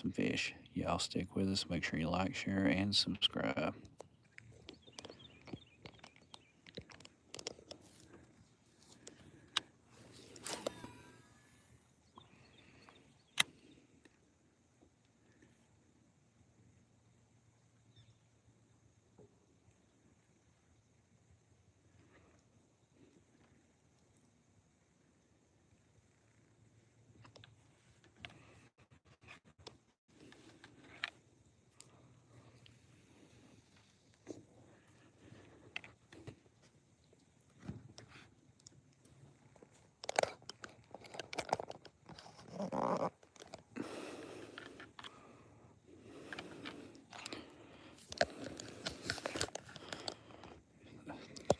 some fish. Y'all stick with us. Make sure you like, share, and subscribe.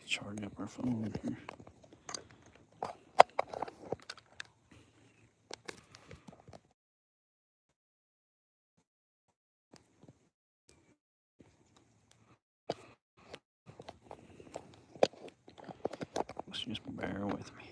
Charge up our phone here. Just bear with me.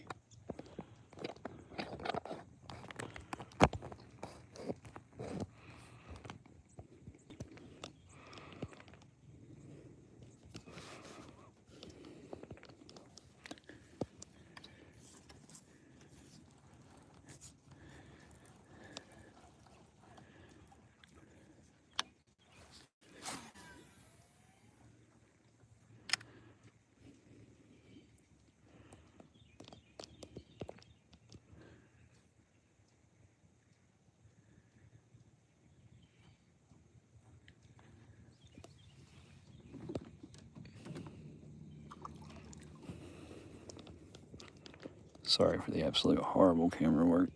Sorry for the absolute horrible camera work.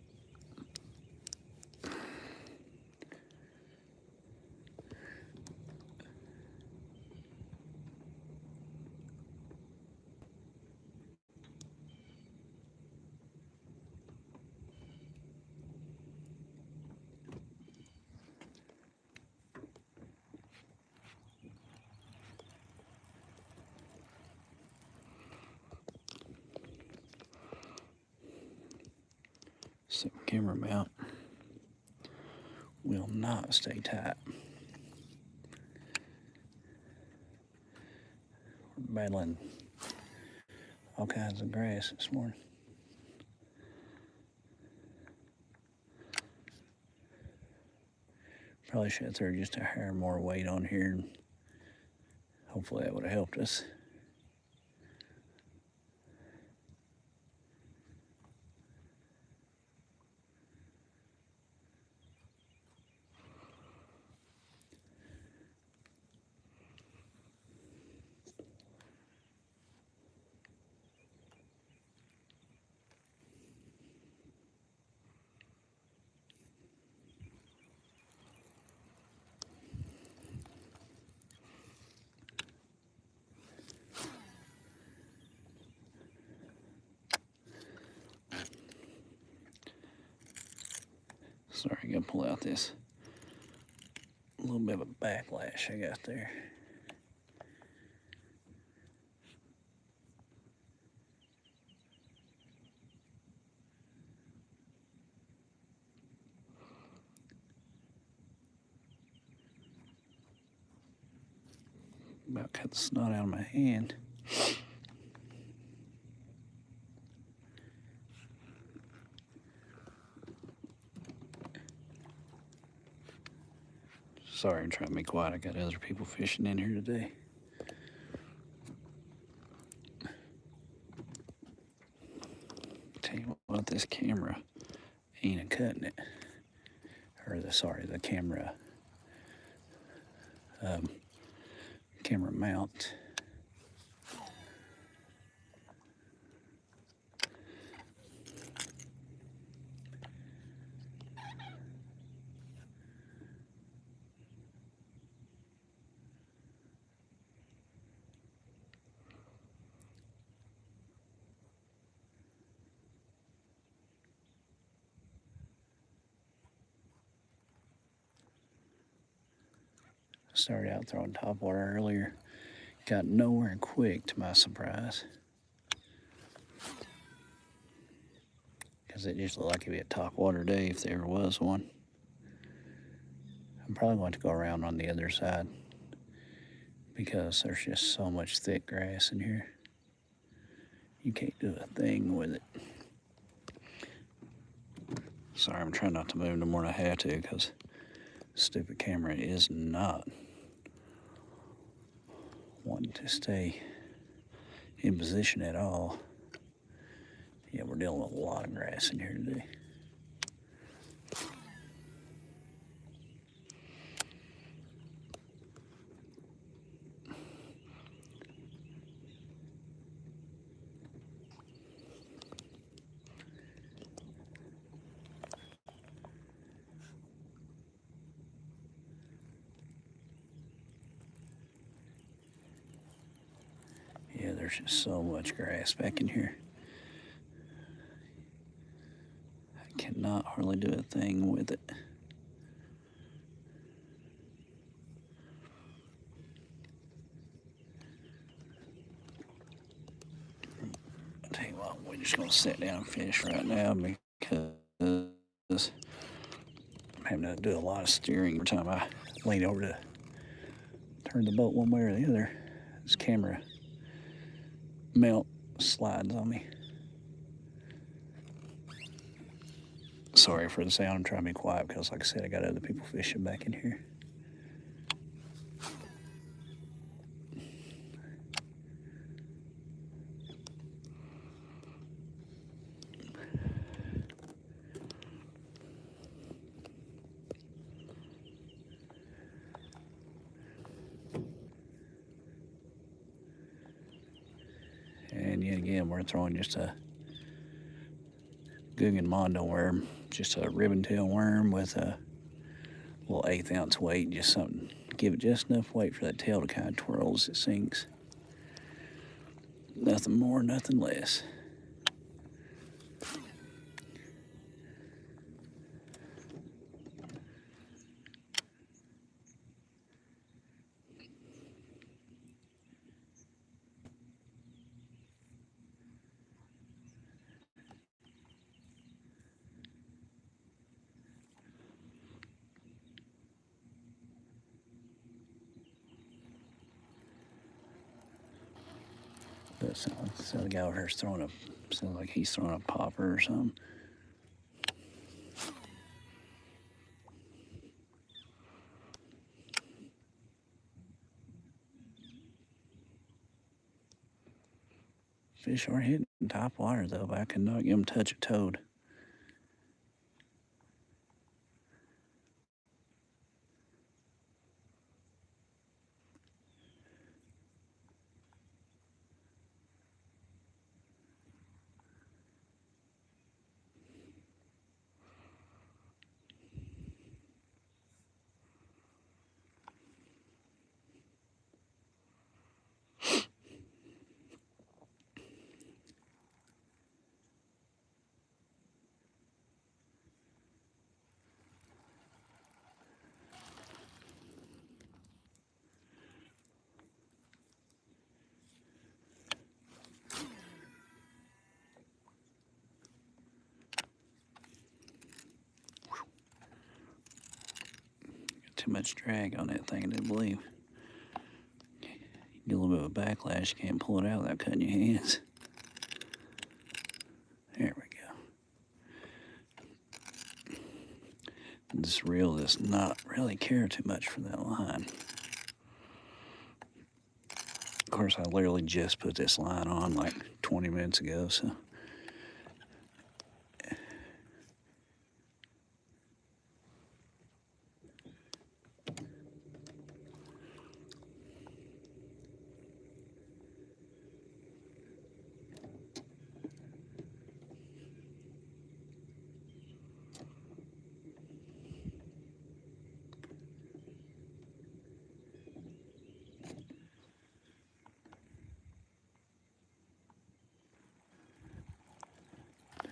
So camera mount will not stay tight. We're battling all kinds of grass this morning. Probably should have thrown just a hair more weight on here. Hopefully that would have helped us. Sorry, I gotta pull out this little bit of a backlash I got there. About cut the snot out of my hand. Sorry, I'm trying to be quiet. I got other people fishing in here today. Tell you what, this camera ain't a cutting it. Or the camera camera mount. Started out throwing top water earlier. Got nowhere quick to my surprise. Because it just looked like it'd be a top water day if there was one. I'm probably going to go around on the other side because there's just so much thick grass in here. You can't do a thing with it. Sorry, I'm trying not to move no more than I have to because the stupid camera is not wanting to stay in position at all. Yeah, we're dealing with a lot of grass in here today. Yeah, there's just so much grass back in here. I cannot hardly do a thing with it. I'll tell you what, we're just gonna sit down and fish right now because I'm having to do a lot of steering every time I lean over to turn the boat one way or the other. This camera mount slides on me. Sorry for the sound. I'm trying to be quiet because, like I said, I got other people fishing back in here. And yet again, we're throwing just a Guggenmondo worm, just a ribbon tail worm with a little 1/8 ounce weight, just something, give it just enough weight for that tail to kind of twirl as it sinks. Nothing more, nothing less. That sounds, so the guy over here's throwing a, sounds like he's throwing a popper or something. Fish are hitting top water though, but I cannot get them to touch a toad. Too much drag on that thing, I do believe. You do a little bit of a backlash, you can't pull it out without cutting your hands. There we go. This reel does not really care too much for that line. Of course, I literally just put this line on like 20 minutes ago, so.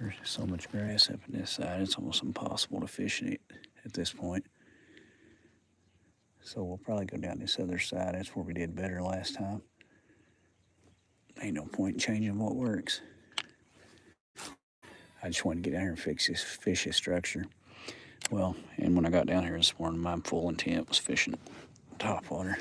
There's just so much grass up in this side, it's almost impossible to fish in it at this point. So we'll probably go down this other side. That's where we did better last time. Ain't no point in changing what works. I just wanted to get down here and fish this structure. Well, and when I got down here this morning, my full intent was fishing topwater.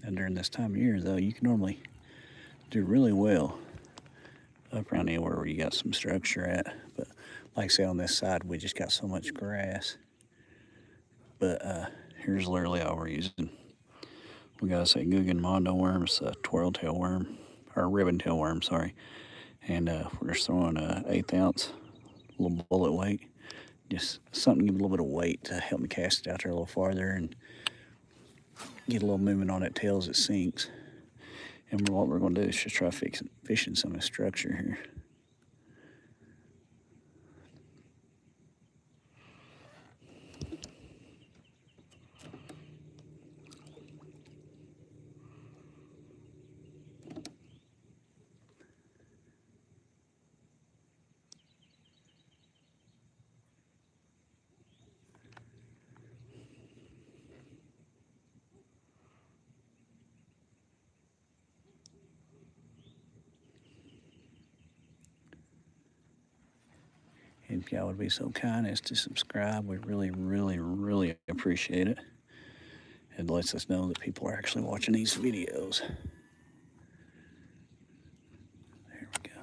And during this time of year, though, you can normally do really well up around anywhere where you got some structure at. But like I say, on this side, we just got so much grass. But here's literally all we're using. We got a Guggen Mondo worm, it's a twirl-tail worm, or ribbon-tail worm, sorry. And we're just throwing a 1/8 ounce little bullet weight. Just something to give a little bit of weight to help me cast it out there a little farther and get a little movement on that tail as it sinks. And what we're going to do is just try fishing some of the structure here. If y'all would be so kind as to subscribe, we really, really, really appreciate it. It lets us know that people are actually watching these videos. There we go.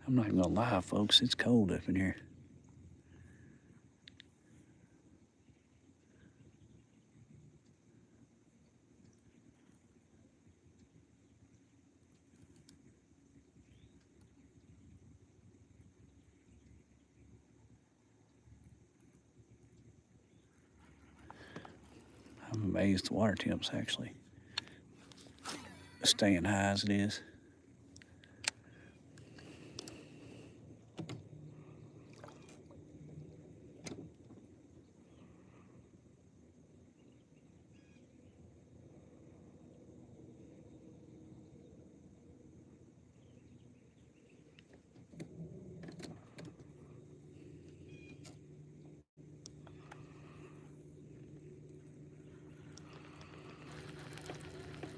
I'm not even gonna lie, folks, it's cold up in here. I'm amazed the water temp's actually staying high as it is.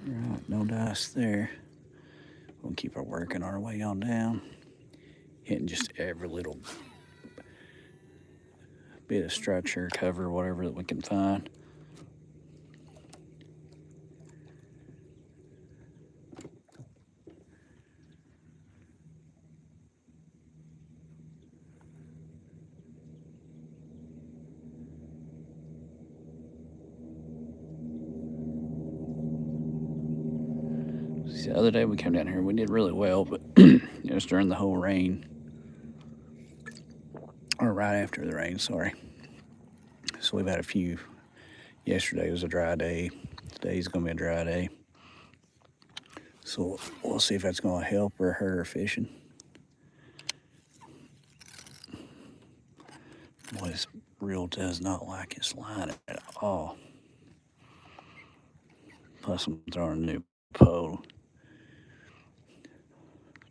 Right, no dice there. We'll keep our working our way on down, hitting just every little bit of structure, cover, whatever that we can find. See, the other day we came down here, we did really well, but it was during the whole rain, or right after the rain, sorry. So we've had a few. Yesterday was a dry day. Today's gonna be a dry day. So we'll see if that's gonna help or hurt our fishing. Boy, this reel does not like its line at all. Plus I'm throwing a new pole.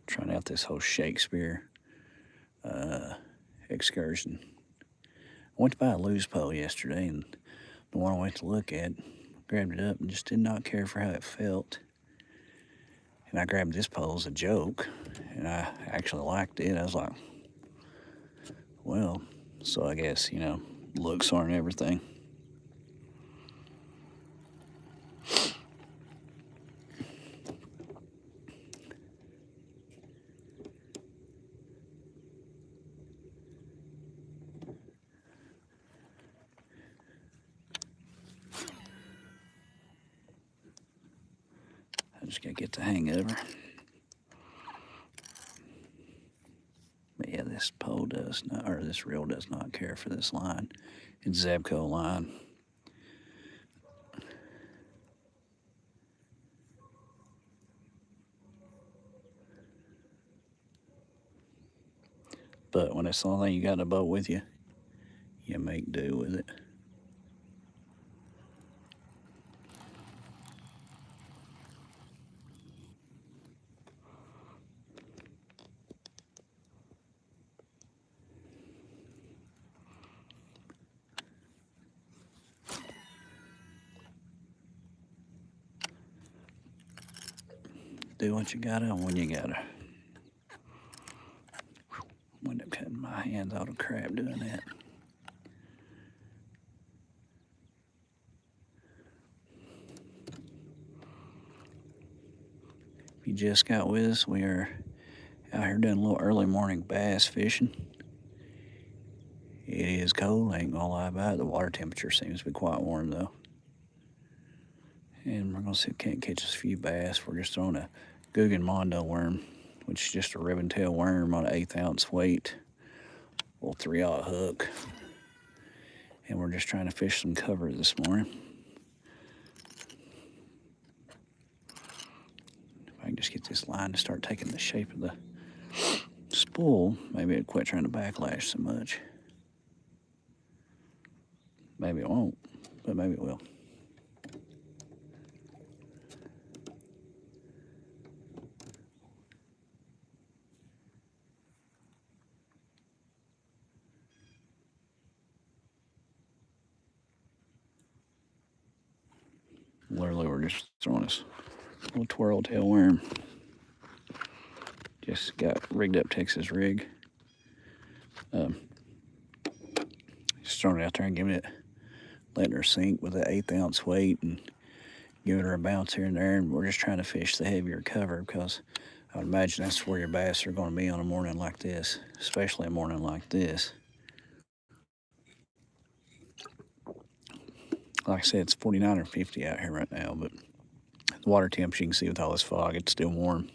Trying out this whole Shakespeare excursion. I went to buy a loose pole yesterday, and the one I went to look at, grabbed it up and just did not care for how it felt. And I grabbed this pole as a joke, and I actually liked it. I was like, well, so I guess, you know, looks aren't everything. I just gotta get the hang of her. But yeah, this pole does not, or this reel does not care for this line. It's Zebco line. But when it's the only thing you got in a boat with you, you make do with it. Do what you gotta when you gotta. Wind up cutting my hands out of crap doing that. If you just got with us, we are out here doing a little early morning bass fishing. It is cold, I ain't gonna lie about it. The water temperature seems to be quite warm though. And we're gonna see if we can't catch us a few bass. We're just throwing a Guggen Mondo worm, which is just a ribbon tail worm on an 1/8 ounce weight, little 3/0 hook. And we're just trying to fish some cover this morning. If I can just get this line to start taking the shape of the spool, maybe it'll quit trying to backlash so much. Maybe it won't, but maybe it will. Literally, we're just throwing this little twirl tail worm. Just got rigged up Texas rig. Just throwing it out there and giving it, letting her sink with an 1/8 ounce weight and giving her a bounce here and there. And we're just trying to fish the heavier cover because I would imagine that's where your bass are going to be on a morning like this, especially a morning like this. Like I said, it's 49 or 50 out here right now, but the water temps, you can see with all this fog, it's still warm.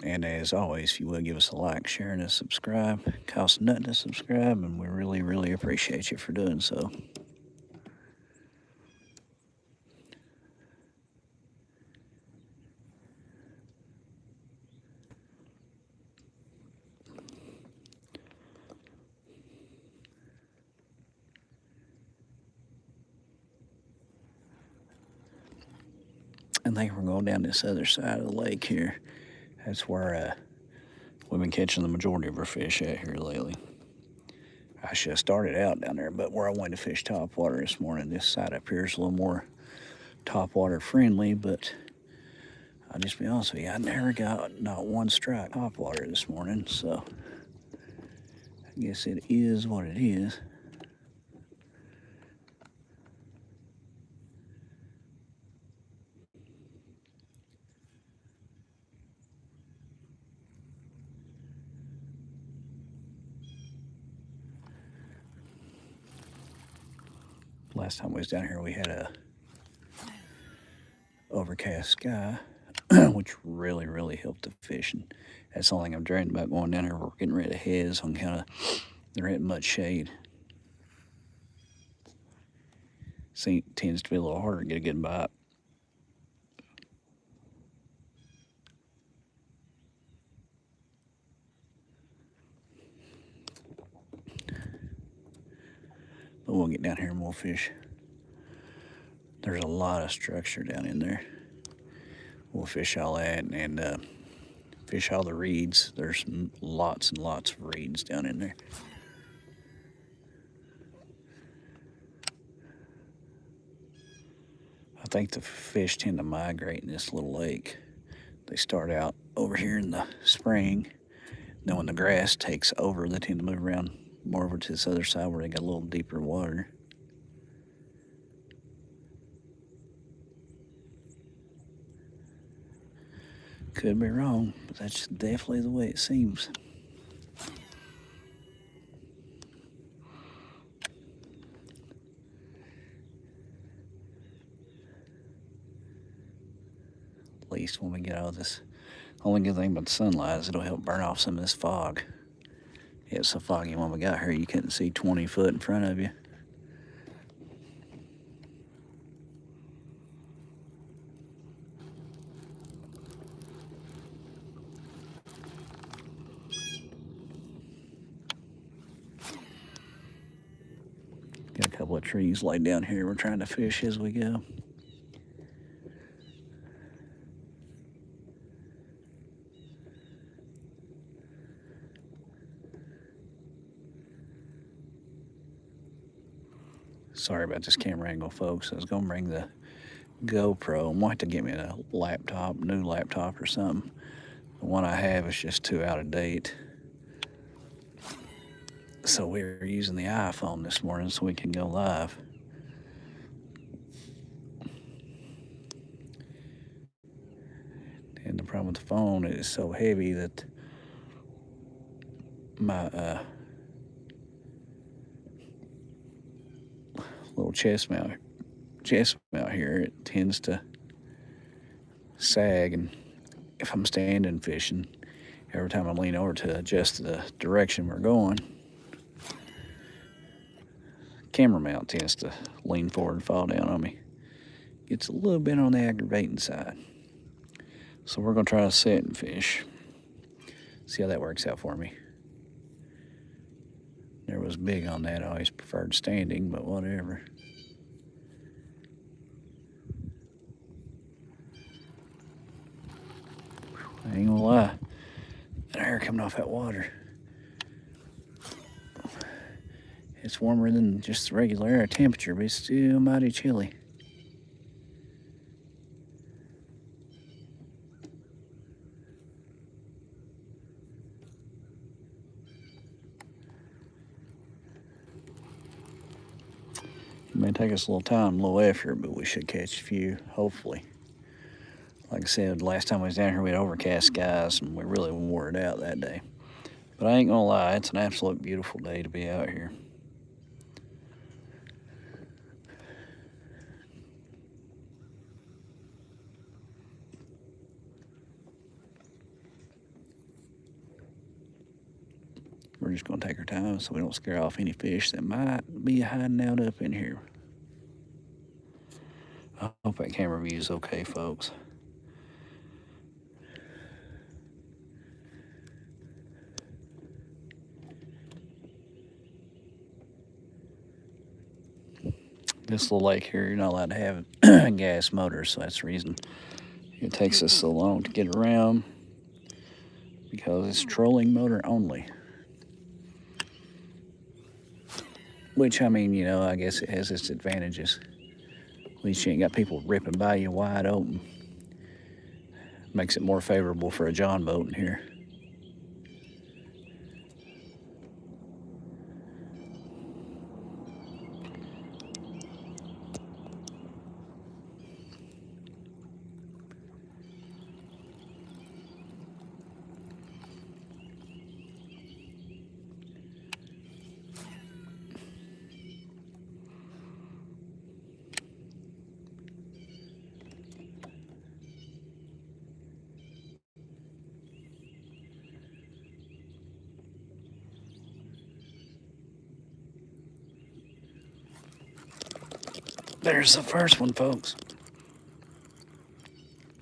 And as always, if you will, give us a like, share, and a subscribe. It costs nothing to subscribe, and we really, really appreciate you for doing so. I think we're going down this other side of the lake here. That's where we've been catching the majority of our fish at here lately. I should have started out down there, but where I wanted to fish topwater this morning, this side up here is a little more topwater friendly, but I'll just be honest with you, I never got not one strike topwater this morning, so I guess it is what it is. Last time we was down here, we had a overcast sky, which really, really helped the fishing. That's the only thing I'm dreading about going down here. We're getting rid of heads on kind of, there ain't much shade. See, it tends to be a little harder to get a good bite. But we'll get down here and we'll fish. There's a lot of structure down in there. We'll fish all that and fish all the reeds. There's lots and lots of reeds down in there. I think the fish tend to migrate in this little lake. They start out over here in the spring. Then when the grass takes over, they tend to move around more over to this other side where they got a little deeper water. Could be wrong, but that's definitely the way it seems. At least when we get out of this. Only good thing about the sunlight is it'll help burn off some of this fog. It was so foggy when we got here, you couldn't see 20 foot in front of you. couple of trees laid down here. We're trying to fish as we go. Sorry about this camera angle, folks. I was going to bring the GoPro. I might have to get me a laptop, new laptop or something. The one I have is just too out of date. So we were using the iPhone this morning so we can go live. And the problem with the phone is so heavy that my little chest mount here, it tends to sag, and if I'm standing fishing, every time I lean over to adjust the direction we're going, camera mount tends to lean forward and fall down on me. It's a little bit on the aggravating side. So we're gonna try to set and fish. See how that works out for me. Never was big on that. I always preferred standing, but whatever. I ain't gonna lie, that air coming off that water, it's warmer than just the regular air temperature, but it's still mighty chilly. It may take us a little time, a little effort, but we should catch a few, hopefully. Like I said, last time I was down here, we had overcast skies, and we really wore it out that day. But I ain't gonna lie, it's an absolute beautiful day to be out here. We're just gonna take our time so we don't scare off any fish that might be hiding out up in here. I hope that camera view is okay, folks. This little lake here, you're not allowed to have gas motors, so that's the reason it takes us so long to get around, because it's trolling motor only. Which, I mean, you know, I guess it has its advantages. At least you ain't got people ripping by you wide open. Makes it more favorable for a John boat in here. There's the first one, folks.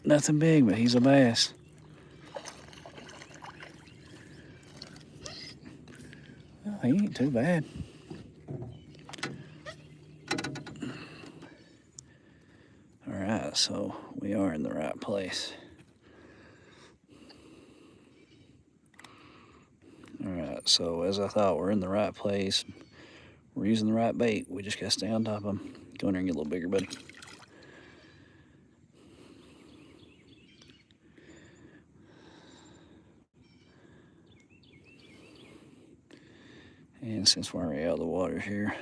Nothing big, but he's a bass. Well, he ain't too bad. All right, so we are in the right place. All right, so as I thought, we're in the right place. We're using the right bait. We just gotta stay on top of them. Go in there and get a little bigger, buddy. And since we're already out of the water here,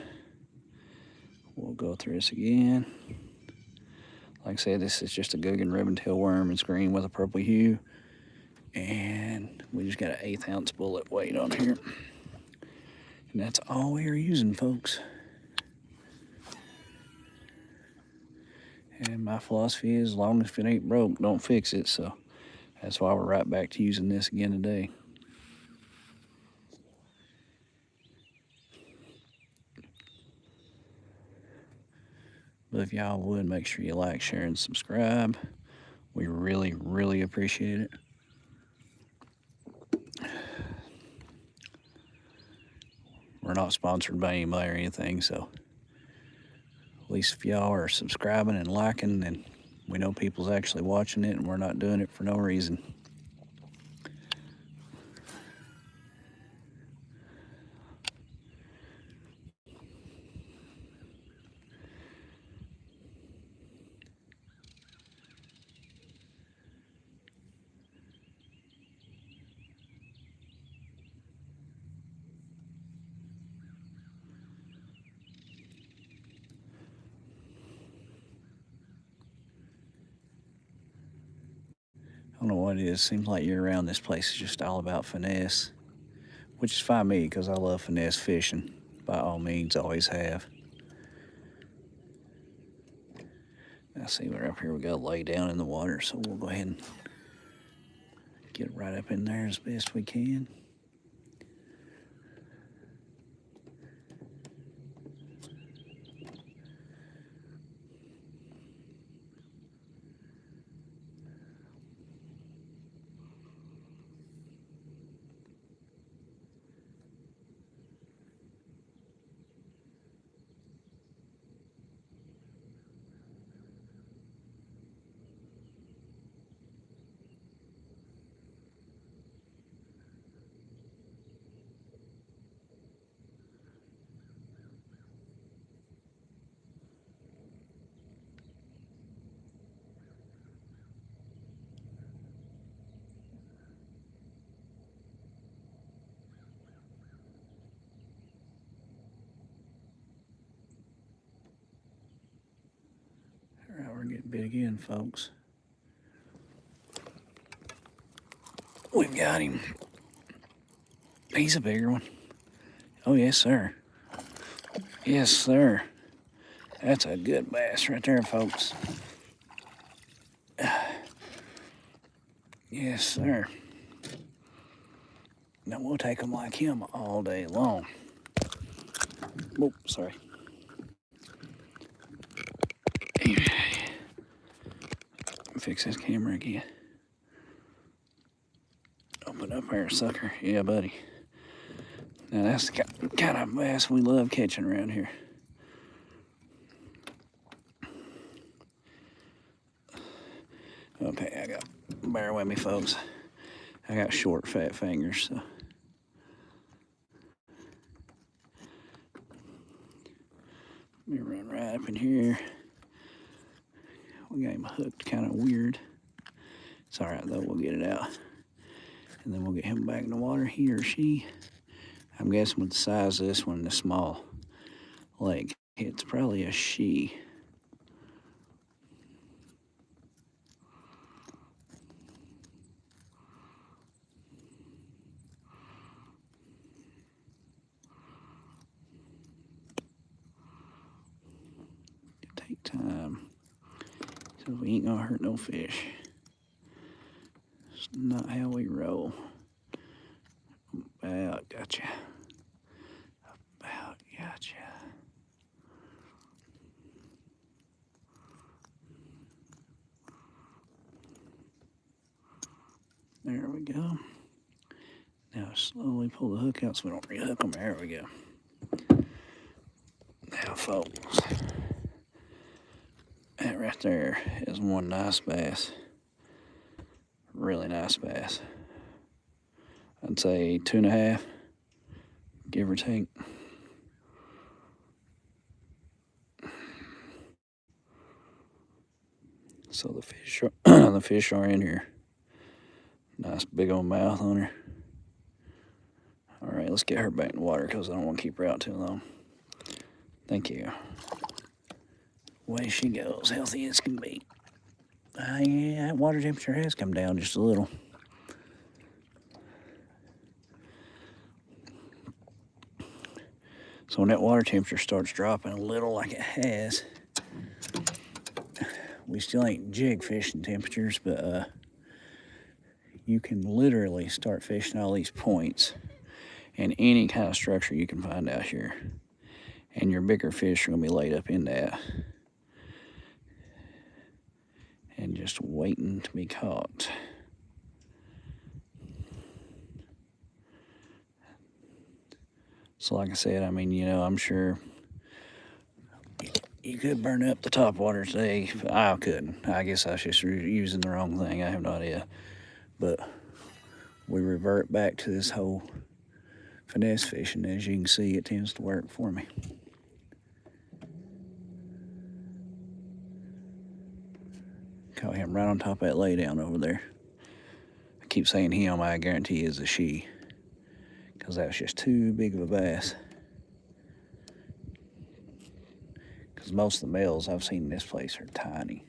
we'll go through this again. Like I said, this is just a Guggen ribbon-tail worm. It's green with a purple hue. And we just got an 1/8 ounce bullet weight on here. And that's all we are using, folks. And my philosophy is, as long as it ain't broke, don't fix it. So that's why we're right back to using this again today. But if y'all would, make sure you like, share, and subscribe. We really, really appreciate it. We're not sponsored by anybody or anything, so At least if y'all are subscribing and liking, then we know people's actually watching it and we're not doing it for no reason. I don't know what it is. Seems like year round this place is just all about finesse, which is fine me because I love finesse fishing. By all means, always have. Now see, we're up here. We got to lay down in the water, so we'll go ahead and get right up in there as best we can. All right, we're getting bit again, folks. We've got him. He's a bigger one. Oh, yes, sir. Yes, sir. That's a good bass right there, folks. Yes, sir. Now, we'll take them like him all day long. Oh, sorry. Fix this camera again. Open up there, sucker. Yeah, buddy. Now, that's the kind of bass we love catching around here. Okay, bear with me, folks. I got short, fat fingers, so. Let me run right up in here. We got him hooked kind of weird. It's all right, though. We'll get it out. And then we'll get him back in the water, he or she. I'm guessing with the size of this one, the small leg, it's probably a she. Take time. So we ain't gonna hurt no fish. It's not how we roll. About gotcha. About gotcha. There we go. Now slowly pull the hook out so we don't rehook them. There we go. Now, folks, that right there is one nice bass. Really nice bass. I'd say 2.5, give or take. So the fish are in here. Nice big old mouth on her. All right, let's get her back in the water because I don't want to keep her out too long. Thank you. Away she goes, healthy as can be. Yeah, that water temperature has come down just a little. So when that water temperature starts dropping a little like it has, we still ain't jig fishing temperatures, but you can literally start fishing all these points and any kind of structure you can find out here. And your bigger fish are gonna be laid up in that and just waiting to be caught. So like I said, I mean, you know, I'm sure You could burn up the top water today. I couldn't. I guess I was just using the wrong thing. I have no idea. But we revert back to this whole finesse fishing. As you can see, it tends to work for me. Caught him right on top of that lay down over there. I keep saying him, I guarantee is a she, because that was just too big of a bass. Because most of the males I've seen in this place are tiny.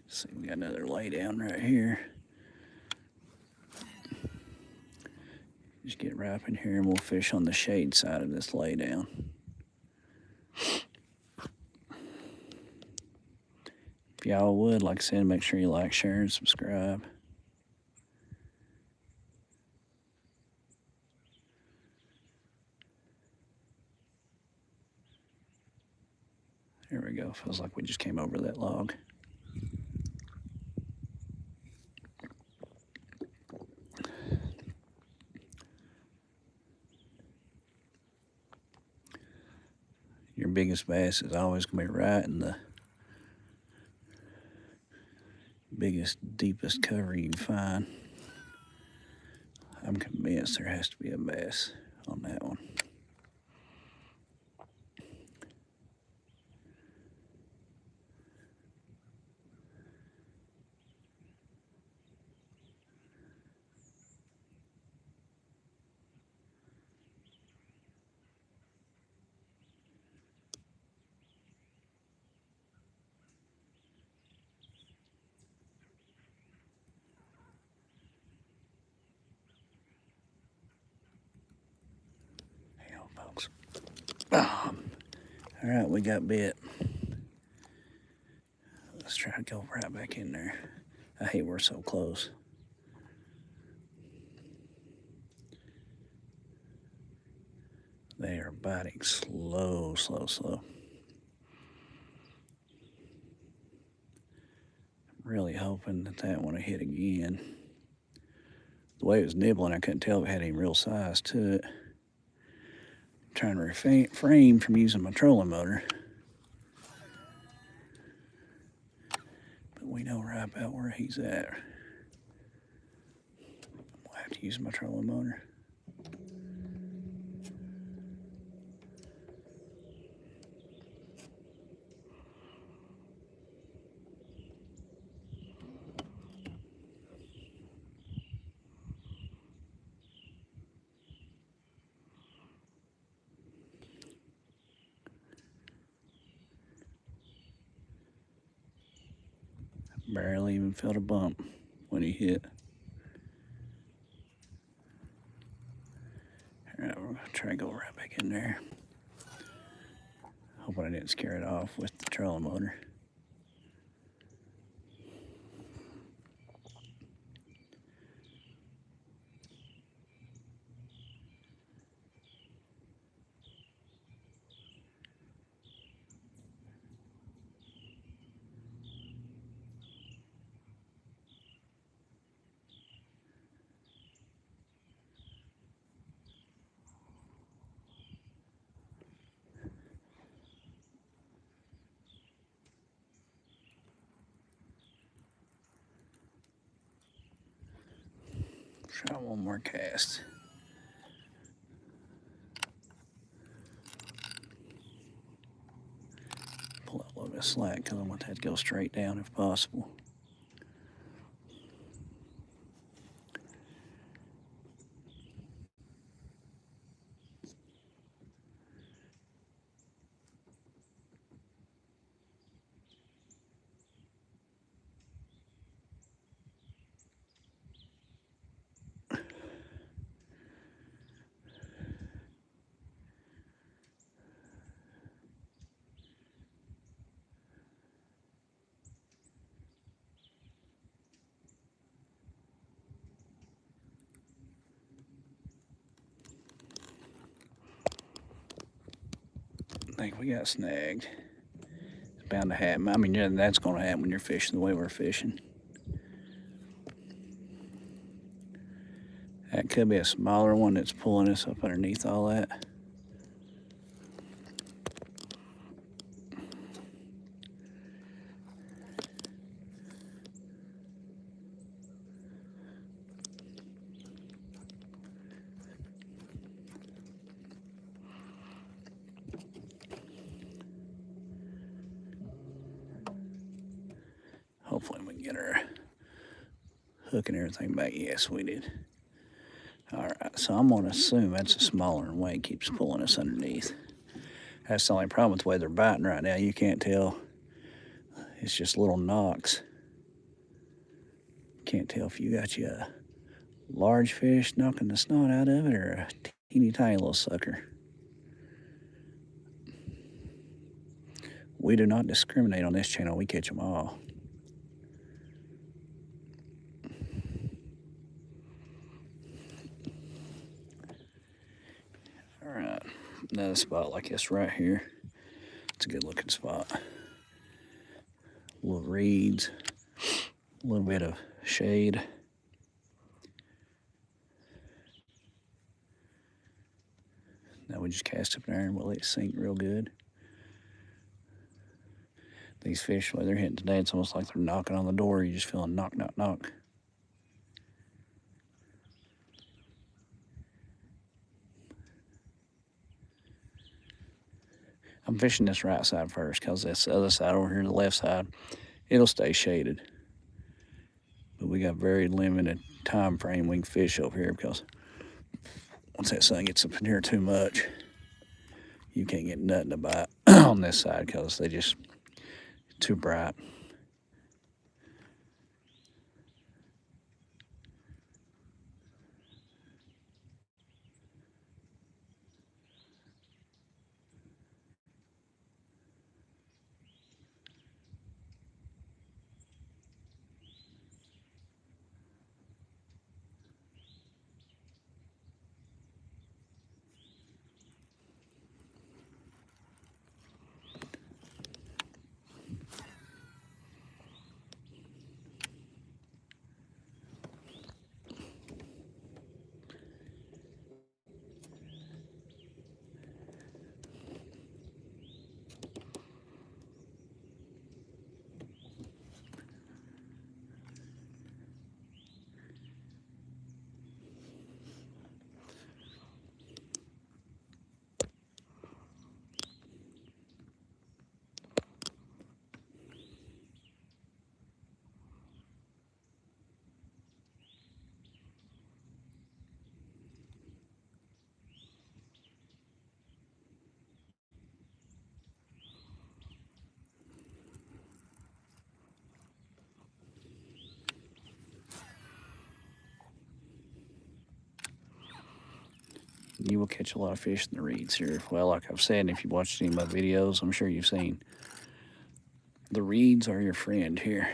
See, we got another lay down right here. Just get right up in here and we'll fish on the shade side of this lay down. If y'all would, like I said, make sure you like, share, and subscribe. There we go. Feels like we just came over that log. Your biggest bass is always going to be right in the biggest, deepest cover you can find. I'm convinced there has to be a bass on that one. Hang on, folks. All right, we got bit. Let's try to go right back in there. I hate we're so close. They are biting slow, slow, slow. I'm really hoping that that one will hit again. The way it was nibbling, I couldn't tell if it had any real size to it. I'm trying to refrain from using my trolling motor. But we know right about where he's at. I'll have to use my trolling motor. Barely even felt a bump when he hit. All right, we're gonna try to go right back in there. Hoping I didn't scare it off with the trolling motor. Try one more cast. Pull out a little bit of slack because I want that to go straight down if possible. I think we got snagged. It's bound to happen. I mean, yeah, that's going to happen when you're fishing the way we're fishing. That could be a smaller one that's pulling us up underneath all that. Hopefully we can get our hook and everything back. Yes, we did. All right, so I'm gonna assume that's a smaller one. It keeps pulling us underneath. That's the only problem with the way they're biting right now. You can't tell. It's just little knocks. Can't tell if you got you a large fish knocking the snot out of it or a teeny tiny little sucker. We do not discriminate on this channel. We catch them all. All right, another spot like this right here. It's a good looking spot. Little reeds, a little bit of shade. Now we just cast up there and we'll let it sink real good. These fish, the way they're hitting today, it's almost like they're knocking on the door. You just feel a knock, knock, knock. I'm fishing this right side first because this other side over here, the left side, it'll stay shaded. But we got very limited time frame we can fish over here because once that sun gets up in here too much, you can't get nothing to bite on this side because they just too bright. You will catch a lot of fish in the reeds here. Well, like I've said, if you've watched any of my videos, I'm sure you've seen the reeds are your friend here.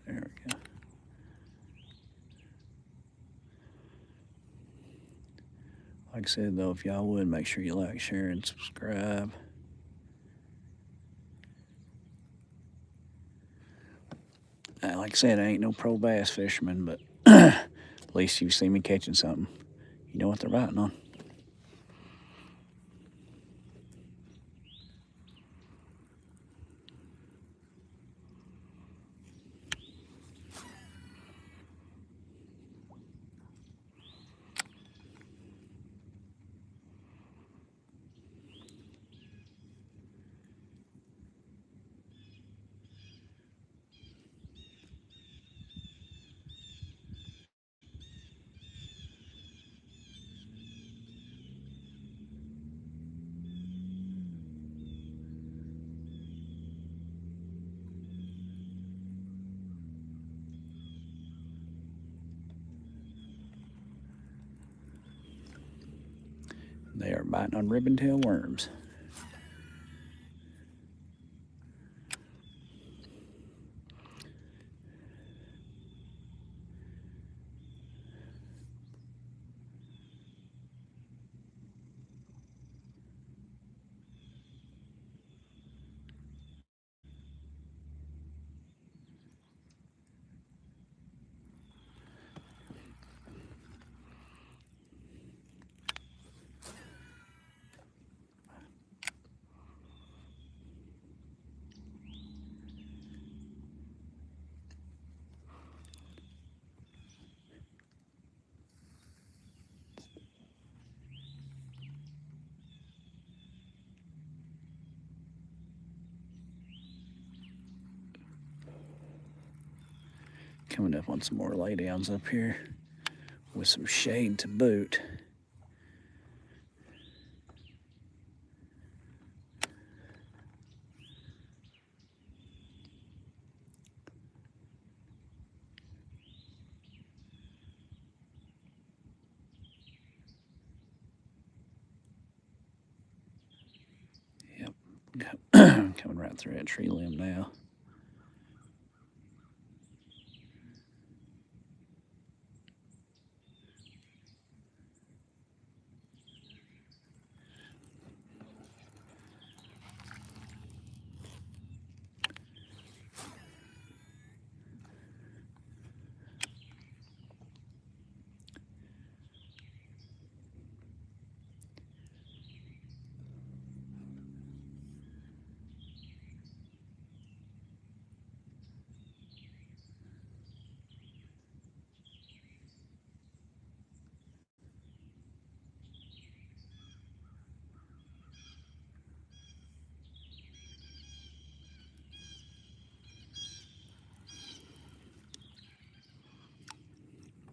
There we go. Like I said, though, if y'all would, make sure you like, share, and subscribe. Like I said, I ain't no pro bass fisherman, but at least you see me catching something. You know what they're biting on. They are biting on ribbon-tail worms. Coming up on some more laydowns up here with some shade to boot. Yep, coming right through that tree limb now.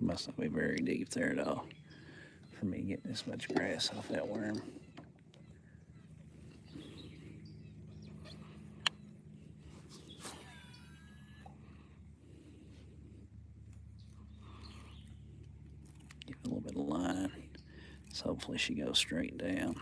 Must not be very deep there at all for me getting this much grass off that worm. Give it a little bit of line, so hopefully she goes straight down.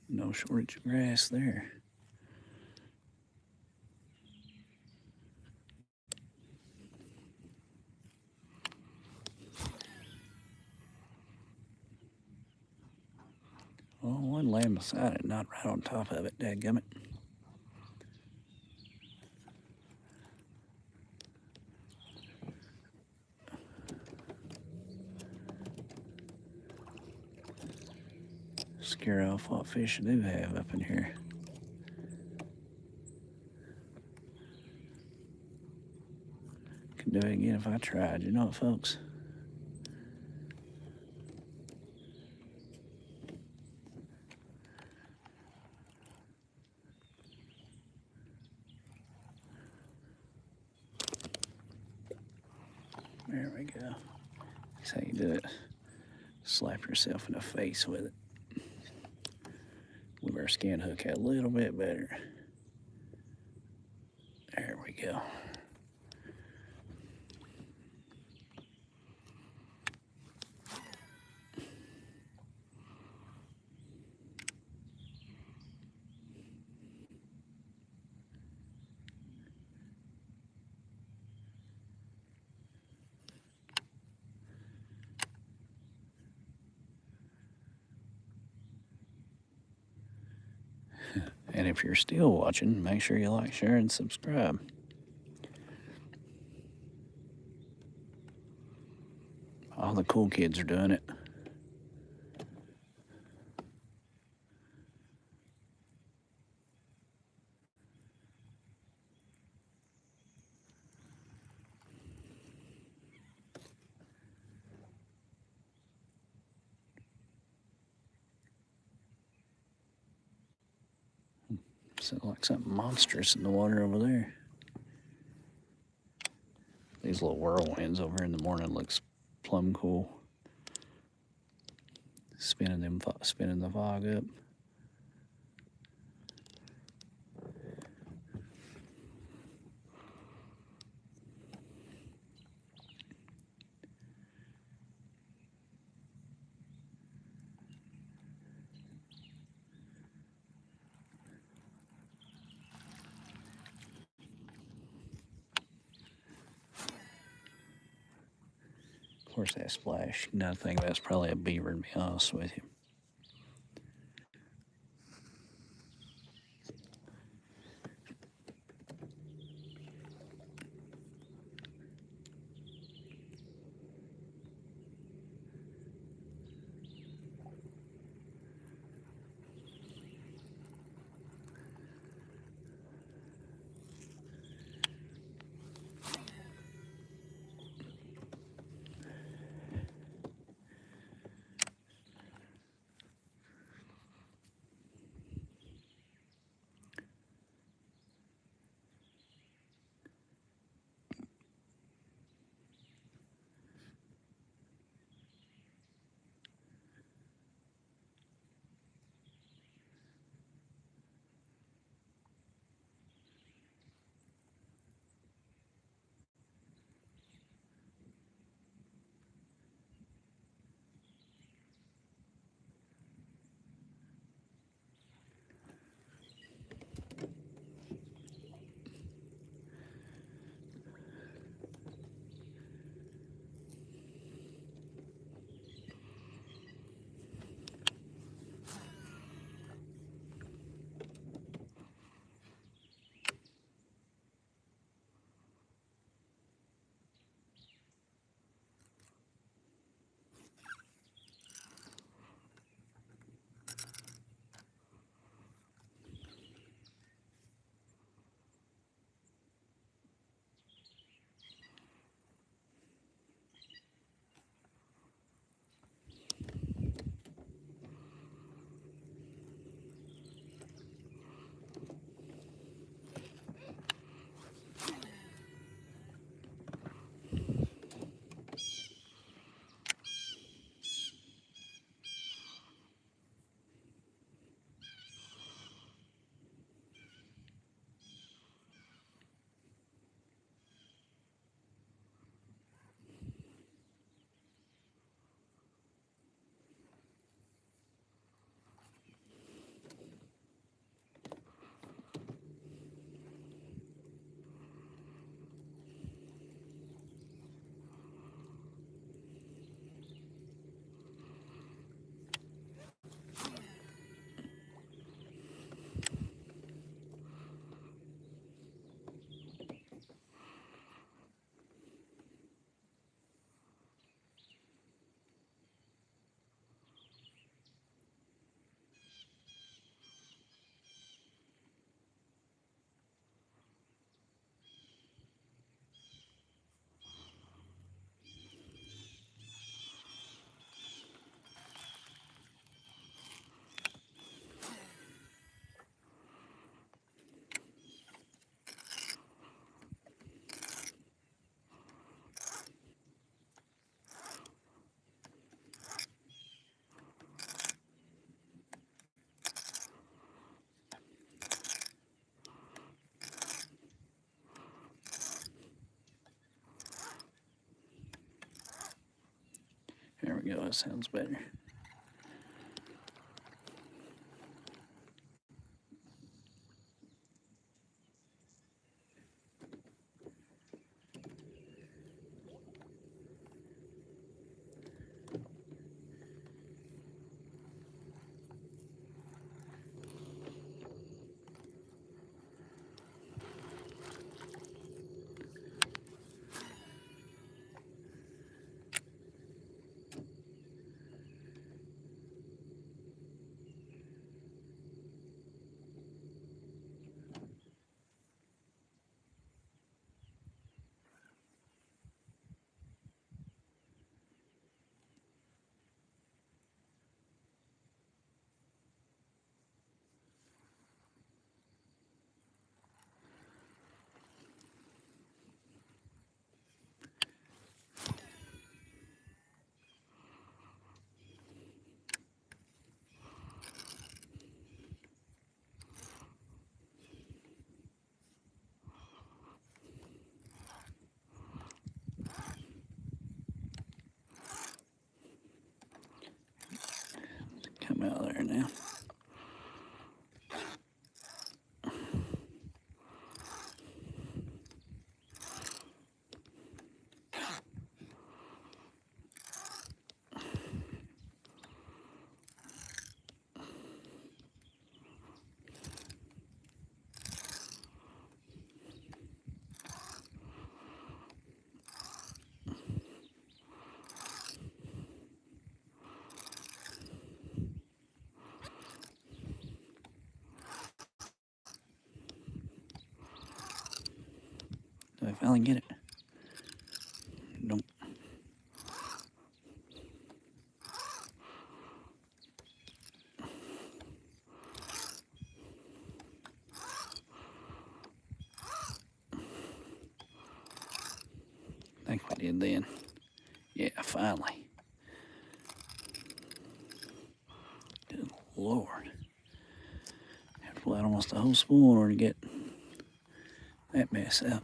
No shortage of grass there. Well, one laying beside it, not right on top of it, dadgummit. Scare off what fish I do have up in here. Could do it again if I tried, you know what, folks? There we go. That's how you do it. Slap yourself in the face with it. Move our skin hook out a little bit better. There we go. And if you're still watching, make sure you like, share, and subscribe. All the cool kids are doing it. Sounds like something monstrous in the water over there. These little whirlwinds over in the morning looks plumb cool. Spinning the fog up. Of course, that splash. Now I think that's probably a beaver, to be honest with you. There we go, that sounds better. right now. Do I finally get it? Nope. I think we did then. Yeah, finally. Good Lord. Have to pull out almost a whole spool in order to get that mess out.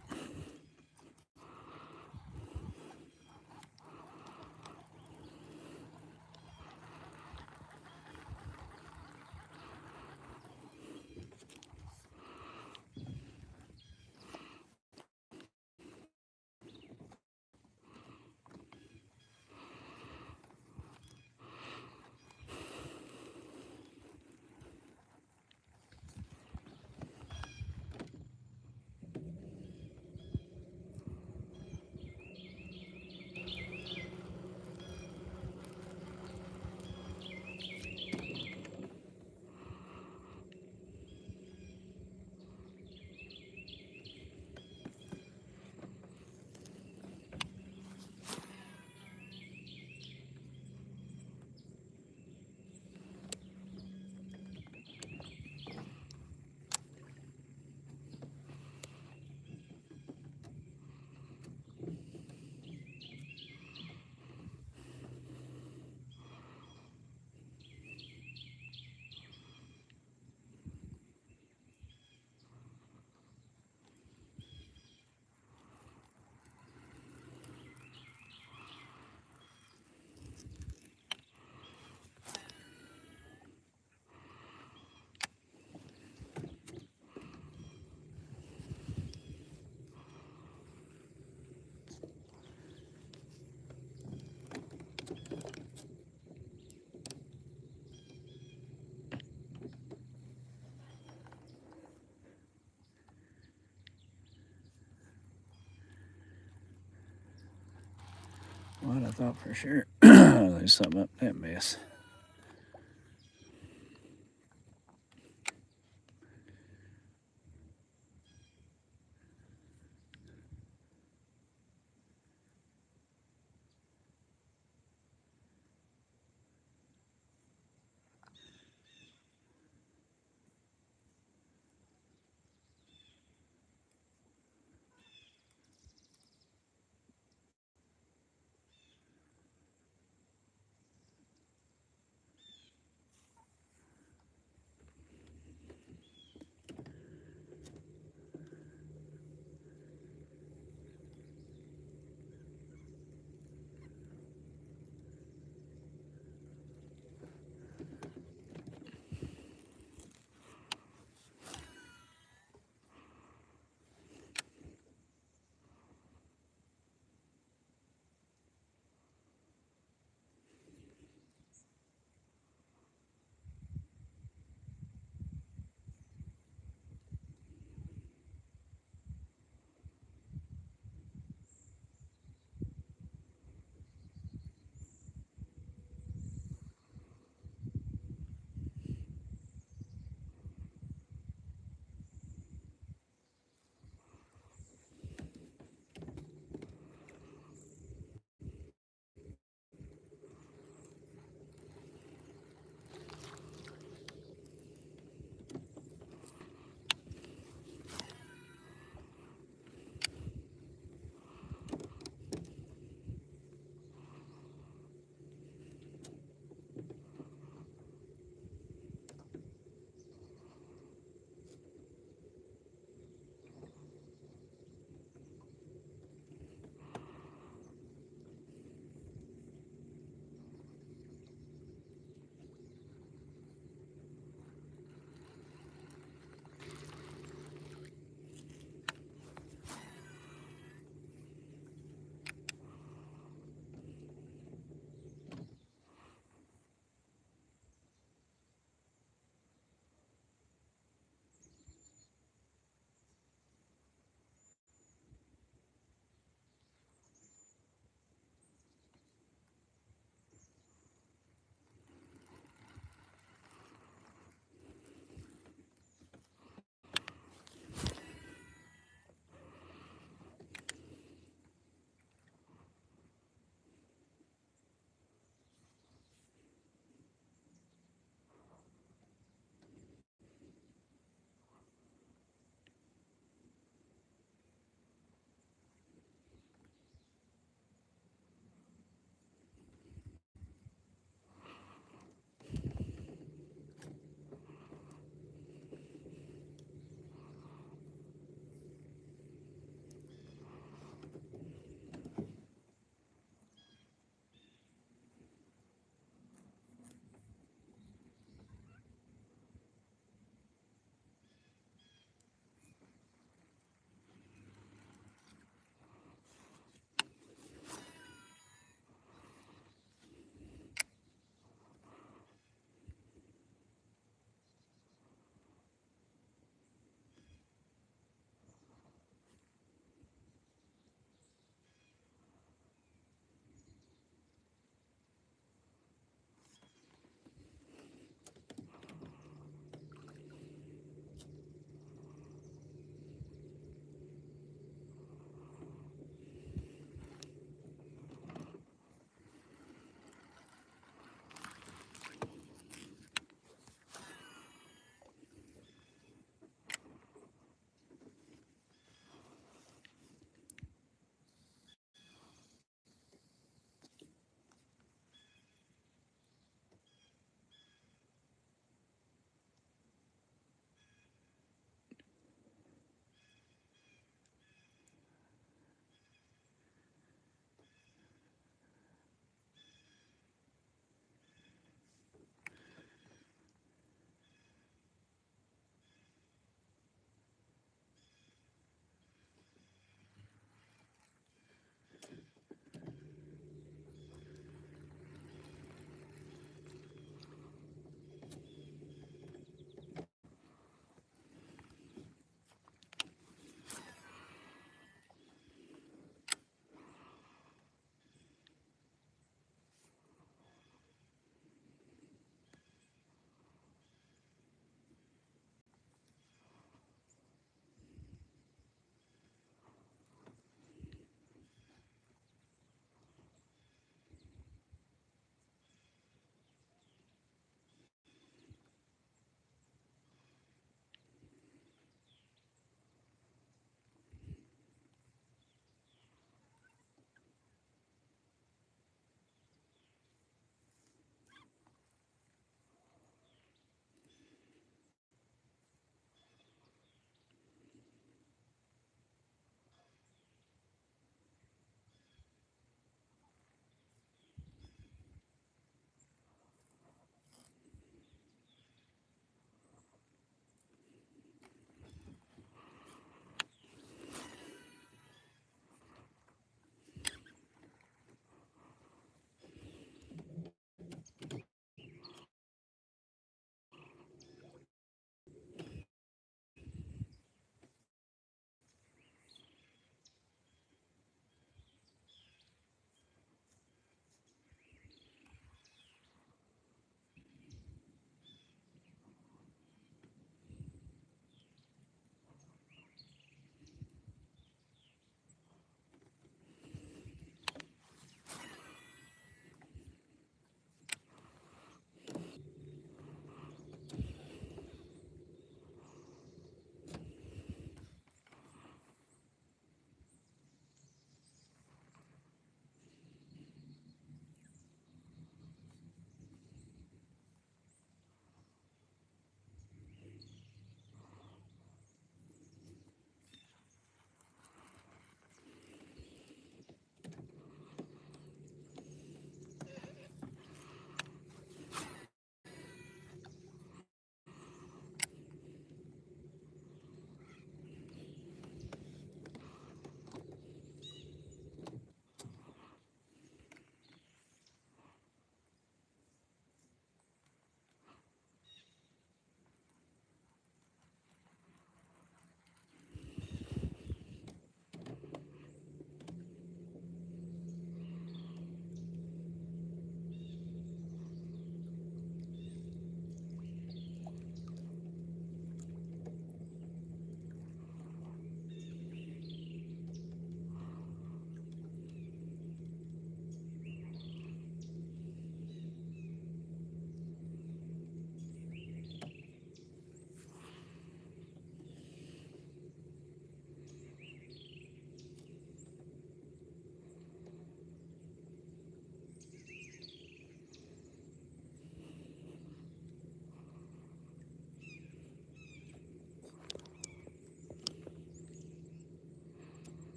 What I thought for sure there's something up that mess.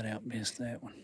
I'd outmissed that one.